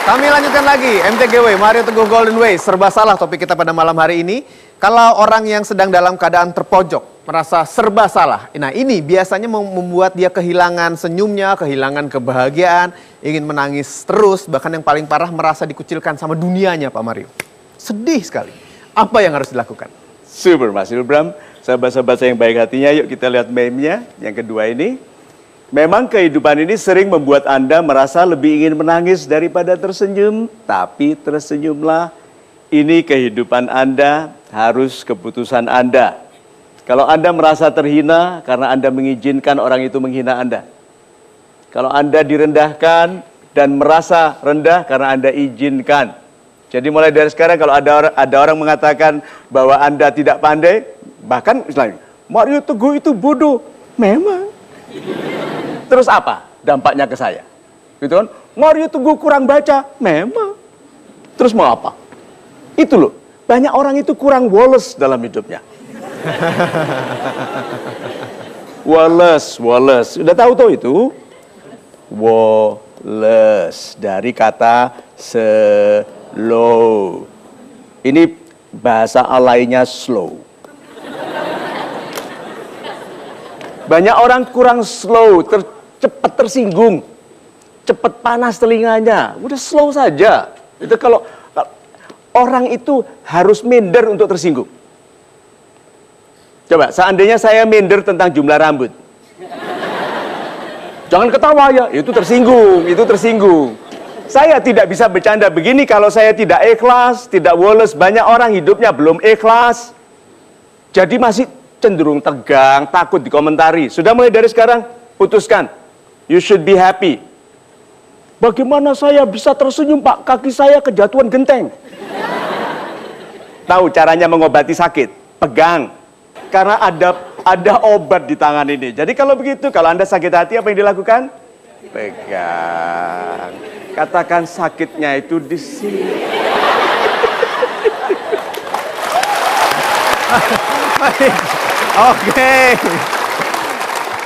Kami lanjutkan lagi, MTGW, Mario Teguh Golden Way, serba salah topik kita pada malam hari ini. Kalau orang yang sedang dalam keadaan terpojok, merasa serba salah. Nah ini biasanya membuat dia kehilangan senyumnya, kehilangan kebahagiaan, ingin menangis terus, bahkan yang paling parah merasa dikucilkan sama dunianya Pak Mario. Sedih sekali. Apa yang harus dilakukan? Super Mas Ilbram, sahabat-sahabat saya yang baik hatinya, yuk kita lihat meme-nya. Yang kedua ini, memang kehidupan ini sering membuat Anda merasa lebih ingin menangis daripada tersenyum, tapi tersenyumlah. Ini kehidupan Anda, harus keputusan Anda. Kalau Anda merasa terhina karena Anda mengizinkan orang itu menghina Anda. Kalau Anda direndahkan dan merasa rendah karena Anda izinkan. Jadi mulai dari sekarang kalau ada orang mengatakan bahwa Anda tidak pandai, bahkan istilahnya, Mario Teguh itu bodoh. Memang. Terus apa dampaknya ke saya? Gitu kan? Mario Teguh kurang baca. Memang. Terus mau apa? Itu loh. Banyak orang itu kurang Wallace dalam hidupnya. Wallace. Udah tahu tuh itu? Wallace. Dari kata slow. Ini bahasa alainya slow. Banyak orang kurang slow, cepat tersinggung, cepat panas telinganya. Udah slow saja. Itu kalau orang itu harus minder untuk tersinggung. Coba, seandainya saya minder tentang jumlah rambut. Jangan ketawa ya, itu tersinggung. Saya tidak bisa bercanda begini kalau saya tidak ikhlas, tidak Wallace. Banyak orang hidupnya belum ikhlas. Jadi masih cenderung tegang, takut dikomentari. Sudah mulai dari sekarang, putuskan. You should be happy. Bagaimana saya bisa tersenyum, Pak? Kaki saya kejatuhan genteng. Tahu caranya mengobati sakit? Pegang. Karena ada obat di tangan ini. Jadi kalau begitu, kalau Anda sakit hati, apa yang dilakukan? Pegang. Katakan sakitnya itu di sini. Oke.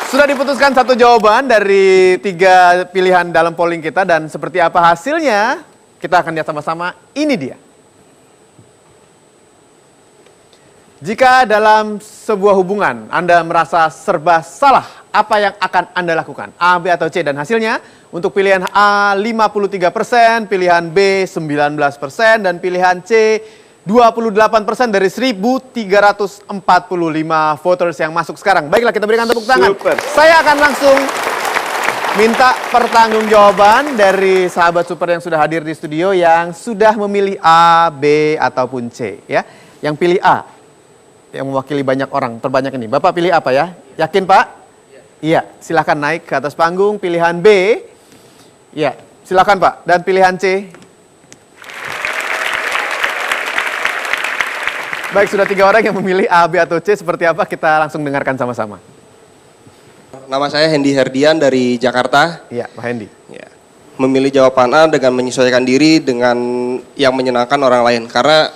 Sudah diputuskan satu jawaban dari 3 pilihan dalam polling kita. Dan seperti apa hasilnya, kita akan lihat sama-sama. Ini dia. Jika dalam sebuah hubungan Anda merasa serba salah, apa yang akan Anda lakukan? A, B, atau C? Dan hasilnya untuk pilihan A 53%, pilihan B 19%, dan pilihan C 28% dari 1.345 voters yang masuk sekarang. Baiklah, kita berikan tepuk tangan. Super. Saya akan langsung minta pertanggungjawaban dari sahabat super yang sudah hadir di studio yang sudah memilih A, B, ataupun C. Ya, yang pilih A, yang mewakili banyak orang, terbanyak ini. Bapak pilih apa ya? Yakin Pak? Iya, silakan naik ke atas panggung. Pilihan B, iya, silakan Pak. Dan pilihan C? Baik, sudah 3 orang yang memilih A, B, atau C. Seperti apa? Kita langsung dengarkan sama-sama. Nama saya Hendy Herdian dari Jakarta. Iya, Pak Hendy. Ya. Memilih jawaban A dengan menyesuaikan diri dengan yang menyenangkan orang lain. Karena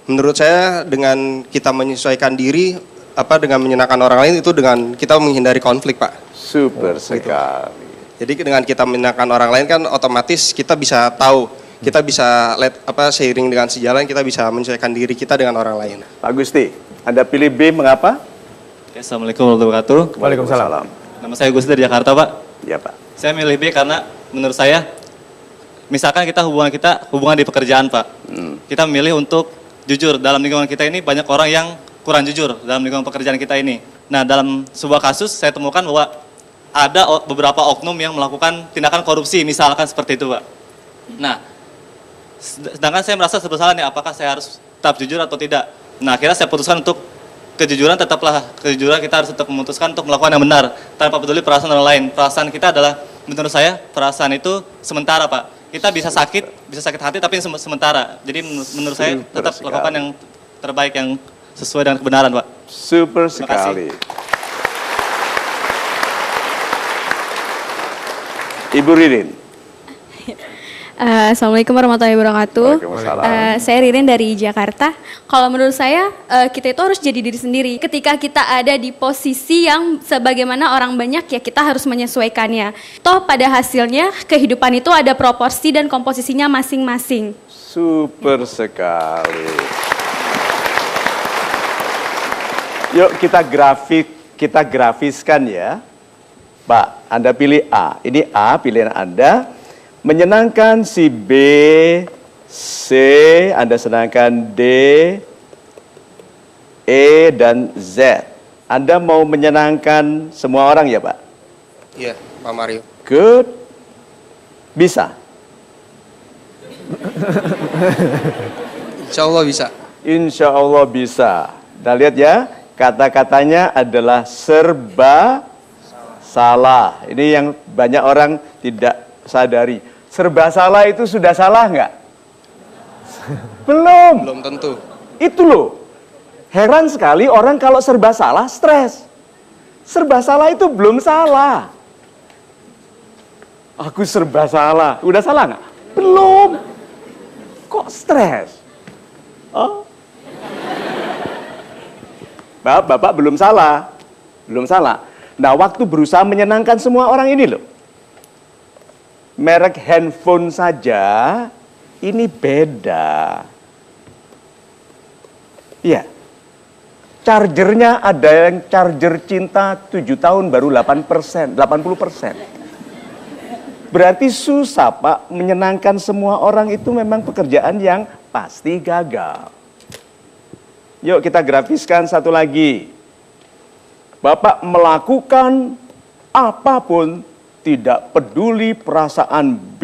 menurut saya dengan kita menyesuaikan diri, dengan menyenangkan orang lain itu dengan kita menghindari konflik, Pak. Super sekali. Jadi dengan kita menyenangkan orang lain kan otomatis kita bisa tahu, kita bisa sharing dengan sejalan, kita bisa menyesuaikan diri kita dengan orang lain. Pak Gusti, Anda pilih B, mengapa? Assalamualaikum warahmatullahi wabarakatuh. Waalaikumsalam. Nama saya Gusti dari Jakarta, Pak. Ya, Pak. Saya milih B karena menurut saya, misalkan hubungan di pekerjaan, Pak. Kita memilih untuk jujur. Dalam lingkungan kita ini banyak orang yang kurang jujur dalam lingkungan pekerjaan kita ini. Nah, dalam sebuah kasus saya temukan bahwa ada beberapa oknum yang melakukan tindakan korupsi, misalkan seperti itu, Pak. Nah, sedangkan saya merasa bersalah nih, apakah saya harus tetap jujur atau tidak. Nah, akhirnya saya putuskan untuk kejujuran, kejujuran kita harus tetap memutuskan untuk melakukan yang benar, tanpa peduli perasaan orang lain. Perasaan kita adalah, menurut saya, perasaan itu sementara, Pak. Kita bisa sakit hati, tapi sementara. Jadi menurut saya tetap lakukan yang terbaik, yang sesuai dengan kebenaran, Pak. Super sekali. Ibu Ririn. Assalamualaikum warahmatullahi wabarakatuh. Waalaikumsalam. Saya Ririn dari Jakarta. Kalau menurut saya kita itu harus jadi diri sendiri. Ketika kita ada di posisi yang sebagaimana orang banyak ya kita harus menyesuaikannya. Toh pada hasilnya kehidupan itu ada proporsi dan komposisinya masing-masing. Super sekali. Yuk kita grafiskan ya. Pak, Anda pilih A. Ini A pilihan Anda. Menyenangkan si B, C, Anda senangkan D, E, dan Z. Anda mau menyenangkan semua orang ya Pak? Iya, Pak Mario. Good. Bisa? Insya Allah bisa. Insya Allah bisa. Kita lihat ya, kata-katanya adalah serba salah. Ini yang banyak orang tidak sadari. Serba salah itu sudah salah nggak? Belum. Belum tentu. Itu loh. Heran sekali orang kalau serba salah stres. Serba salah itu belum salah. Aku serba salah. Udah salah nggak? Belum. Kok stres? Oh. Bapak belum salah. Belum salah. Nah, waktu berusaha menyenangkan semua orang ini loh. Merek handphone saja ini beda. Iya. Chargernya ada yang charger cinta 7 tahun baru 8%, 80%. Berarti susah Pak, menyenangkan semua orang itu memang pekerjaan yang pasti gagal. Yuk kita grafiskan satu lagi. Bapak melakukan apapun, tidak peduli perasaan B,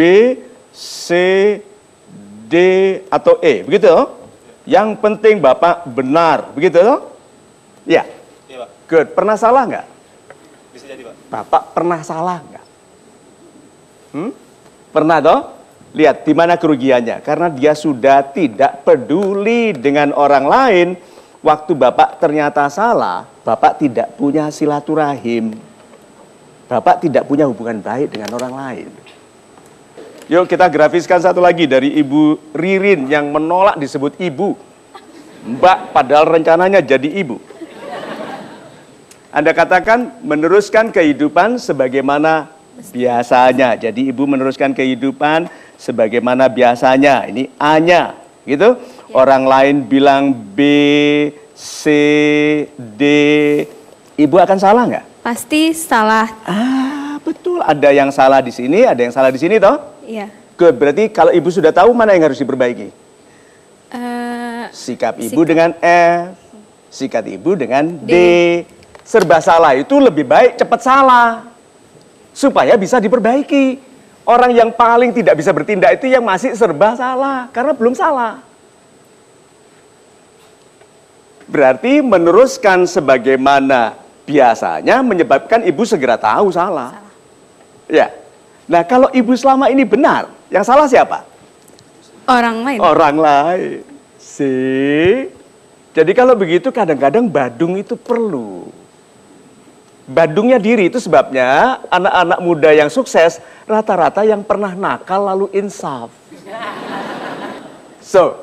C, D, atau E. Begitu? Yang penting Bapak benar. Begitu? Ya. Iya, Pak. Good. Pernah salah nggak? Bisa jadi, Pak. Bapak pernah salah nggak? Pernah toh? Lihat di mana kerugiannya. Karena dia sudah tidak peduli dengan orang lain. Waktu Bapak ternyata salah, Bapak tidak punya silaturahim. Bapak tidak punya hubungan baik dengan orang lain. Yuk kita grafiskan satu lagi dari Ibu Ririn yang menolak disebut ibu. Mbak padahal rencananya jadi ibu. Anda katakan meneruskan kehidupan sebagaimana biasanya. Jadi ibu meneruskan kehidupan sebagaimana biasanya. Ini A-nya, gitu. Orang lain bilang B, C, D. Ibu akan salah nggak? Pasti salah. Ah, betul. Ada yang salah di sini, ada yang salah di sini, toh? Iya. Good. Berarti kalau ibu sudah tahu mana yang harus diperbaiki? Sikap ibu dengan F, sikap ibu dengan D. Serba salah itu lebih baik cepat salah. Supaya bisa diperbaiki. Orang yang paling tidak bisa bertindak itu yang masih serba salah. Karena belum salah. Berarti meneruskan sebagaimana biasanya menyebabkan ibu segera tahu salah. Ya. Nah, kalau ibu selama ini benar, yang salah siapa? Orang lain. Orang lain. See? Jadi kalau begitu kadang-kadang badung itu perlu. Badungnya diri itu sebabnya anak-anak muda yang sukses rata-rata yang pernah nakal lalu insaf. So,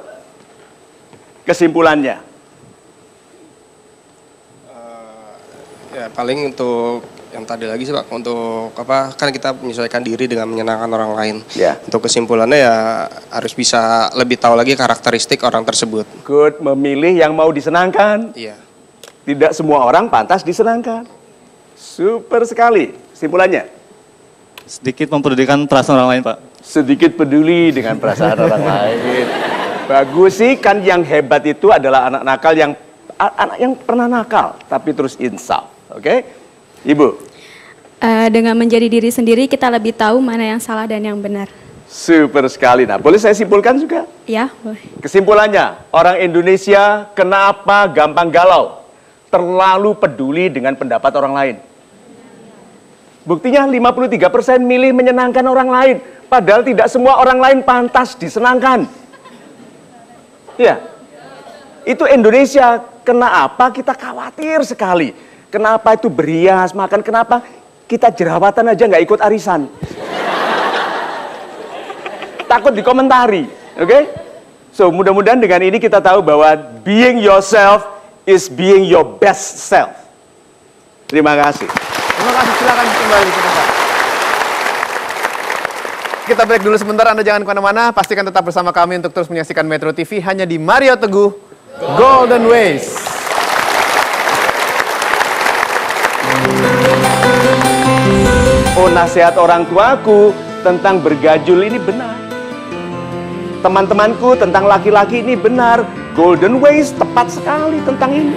kesimpulannya. Ya paling untuk yang tadi lagi sih Pak, untuk apa kan kita menyesuaikan diri dengan menyenangkan orang lain. Ya. Untuk kesimpulannya ya harus bisa lebih tahu lagi karakteristik orang tersebut. Good, memilih yang mau disenangkan. Iya. Tidak semua orang pantas disenangkan. Super sekali. Kesimpulannya. Sedikit mempedulikan perasaan orang lain, Pak. Sedikit peduli dengan perasaan orang lain. Bagus sih, kan yang hebat itu adalah anak nakal anak yang pernah nakal tapi terus insaf. Oke? Ibu. Dengan menjadi diri sendiri kita lebih tahu mana yang salah dan yang benar. Super sekali. Nah, boleh saya simpulkan juga? Ya, boleh. Kesimpulannya, orang Indonesia kenapa gampang galau? Terlalu peduli dengan pendapat orang lain. Buktinya 53% milih menyenangkan orang lain. Padahal tidak semua orang lain pantas disenangkan. Ya. Itu Indonesia. Kenapa kita khawatir sekali? Kenapa itu berias, makan, kenapa kita jerawatan aja nggak ikut arisan? takut dikomentari. Oke? So, mudah-mudahan dengan ini kita tahu bahwa being yourself is being your best self. Terima kasih. Terima kasih, silakan kembali ke tempat. Kita break dulu sebentar, Anda jangan kemana-mana. Pastikan tetap bersama kami untuk terus menyaksikan Metro TV hanya di Mario Teguh Golden Ways. Oh, nasihat orang tuaku tentang bergajul ini benar. Teman-temanku tentang laki-laki ini benar. Golden Ways tepat sekali tentang ini.